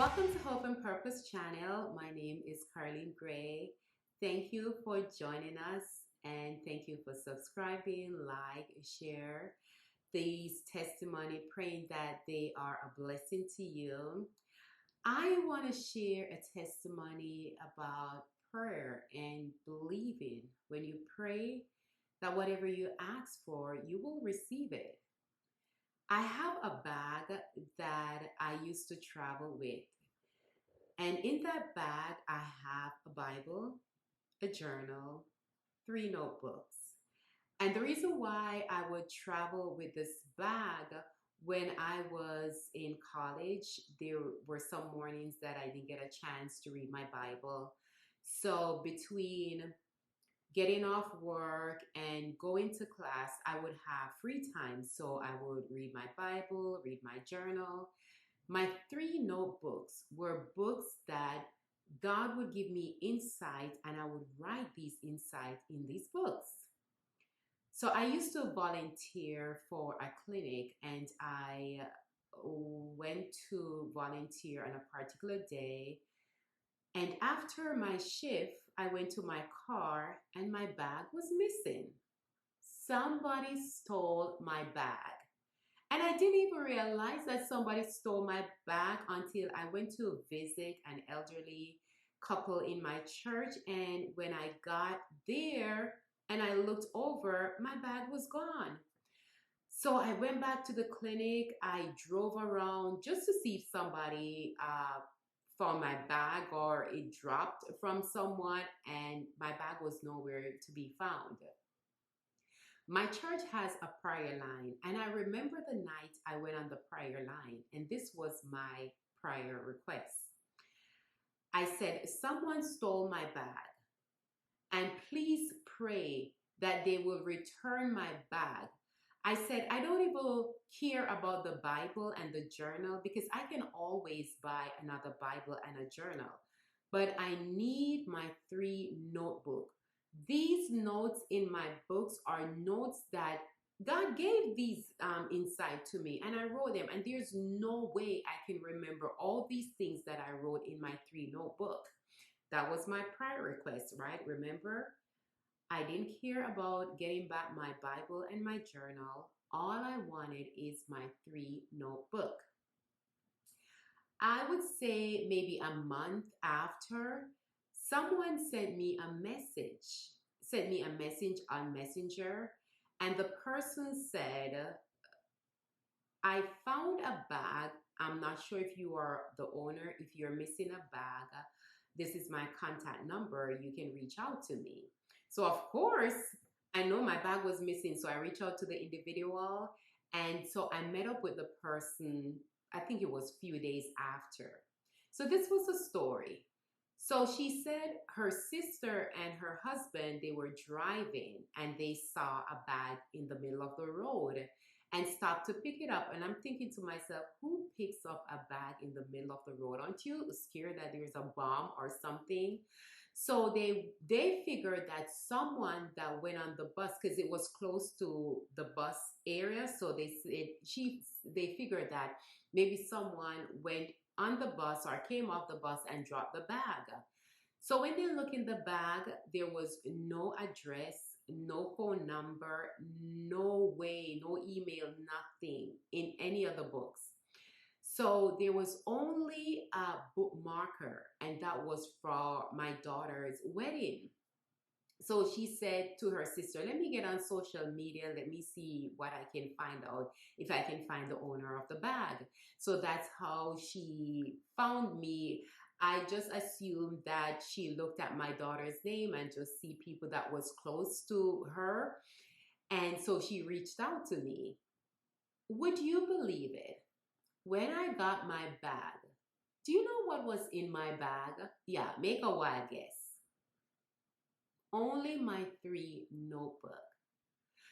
Welcome to Hope and Purpose channel. My name is Carleen Gray. Thank you for joining us and thank you for subscribing, like, share these testimony, praying that they are a blessing to you. I want to share a testimony about prayer and believing when you pray that whatever you ask for, you will receive it. I have a bag that I used to travel with. And in that bag, I have a Bible, a journal, 3 notebooks. And the reason why I would travel with this bag, when I was in college, there were some mornings that I didn't get a chance to read my Bible. So between getting off work and going to class, I would have free time. So I would read my Bible, read my journal. My 3 notebooks were books that God would give me insight, and I would write these insights in these books. So I used to volunteer for a clinic, and I went to volunteer on a particular day. And after my shift, I went to my car and my bag was missing. Somebody stole my bag. And I didn't even realize that somebody stole my bag until I went to visit an elderly couple in my church. And when I got there and I looked over, my bag was gone. So I went back to the clinic. I drove around just to see if somebody found my bag or it dropped from someone, and my bag was nowhere to be found. My church has a prayer line, and I remember the night I went on the prayer line, and this was my prayer request. I said, someone stole my bag, and please pray that they will return my bag. I said, I don't even care about the Bible and the journal because I can always buy another Bible and a journal, but I need my 3 notebooks. These notes in my books are notes that God gave these insight to me, and I wrote them, and there's no way I can remember all these things that I wrote in my 3 notebook. That was my prayer request, right? Remember, I didn't care about getting back my Bible and my journal. All I wanted is my 3 notebook. I would say maybe a month after, someone sent me a message on Messenger, and the person said, I found a bag. I'm not sure if you are the owner. If you're missing a bag, this is my contact number. You can reach out to me. So of course, I know my bag was missing. So I reached out to the individual. And so I met up with the person, I think it was a few days after. So this was the story. So she said her sister and her husband, they were driving and they saw a bag in the middle of the road and stopped to pick it up. And I'm thinking to myself, who picks up a bag in the middle of the road? Aren't you scared that there's a bomb or something? So they figured that someone that went on the bus, because it was close to the bus area, so they figured that maybe someone went on the bus or came off the bus and dropped the bag. So when they look in the bag, there was no address, no phone number, no way, no email, nothing in any of the books. So there was only a bookmarker, and that was for my daughter's wedding. So she said to her sister, let me get on social media. Let me see what I can find out, if I can find the owner of the bag. So that's how she found me. I just assumed that she looked at my daughter's name and just see people that was close to her. And so she reached out to me. Would you believe it? When I got my bag, do you know what was in my bag? Yeah, make a wild guess. Only my 3 notebook.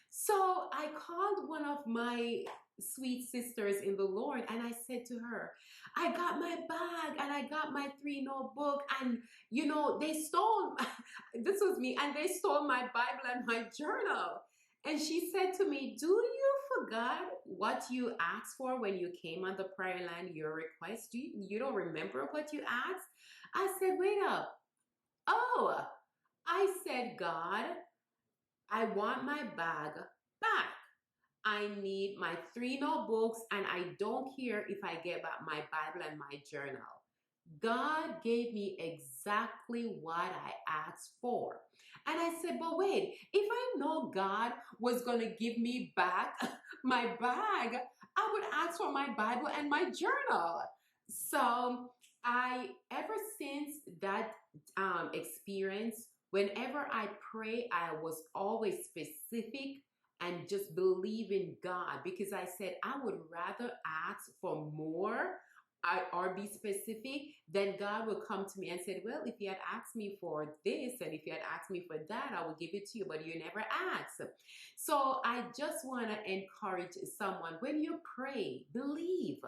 So I called one of my sweet sisters in the Lord and I said to her, I got my bag and I got my 3 notebook, and they stole, this was me, and they stole my Bible and my journal. And she said to me, do you forgot what you asked for when you came on the prayer line, your request? You don't remember what you asked? I said, wait up. Oh, I said, God, I want my bag back. I need my 3 notebooks, and I don't care if I get back my Bible and my journal. God gave me exactly what I asked for. And I said, but wait, if I know God was going to give me back my bag, I would ask for my Bible and my journal. So ever since that experience, whenever I pray, I was always specific and just believe in God, because I said I would rather ask for more or be specific, then God will come to me and said, well, if you had asked me for this and if you had asked me for that, I will give it to you, but you never asked. So I just want to encourage someone, when you pray, believe.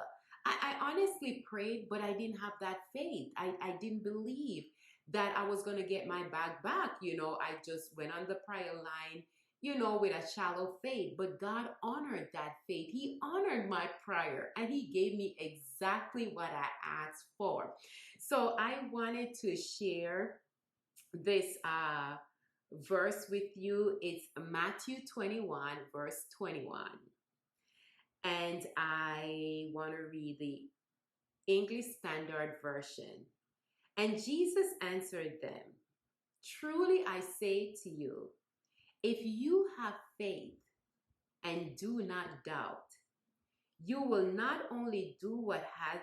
I honestly prayed, but I didn't have that faith. I didn't believe that I was going to get my bag back. I just went on the prayer line, with a shallow faith. But God honored that faith. He honored my prayer and He gave me exactly what I asked for. So I wanted to share this verse with you. It's Matthew 21, verse 21. And I want to read the English Standard Version. And Jesus answered them, truly I say to you, if you have faith and do not doubt, you will not only do what has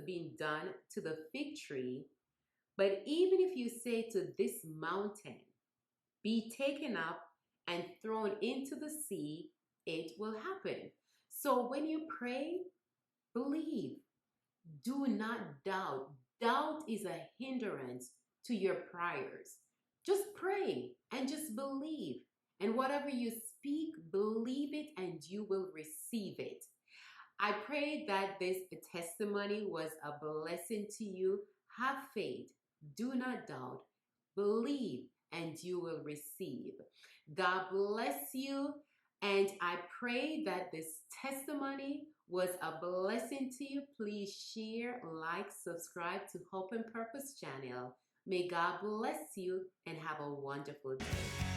been done to the fig tree, but even if you say to this mountain, be taken up and thrown into the sea, it will happen. So when you pray, believe. Do not doubt. Doubt is a hindrance to your prayers. Just pray and just believe. And whatever you speak, believe it and you will receive it. I pray that this testimony was a blessing to you. Have faith. Do not doubt. Believe and you will receive. God bless you. And I pray that this testimony was a blessing to you. Please share, like, subscribe to Hope and Purpose channel. May God bless you and have a wonderful day.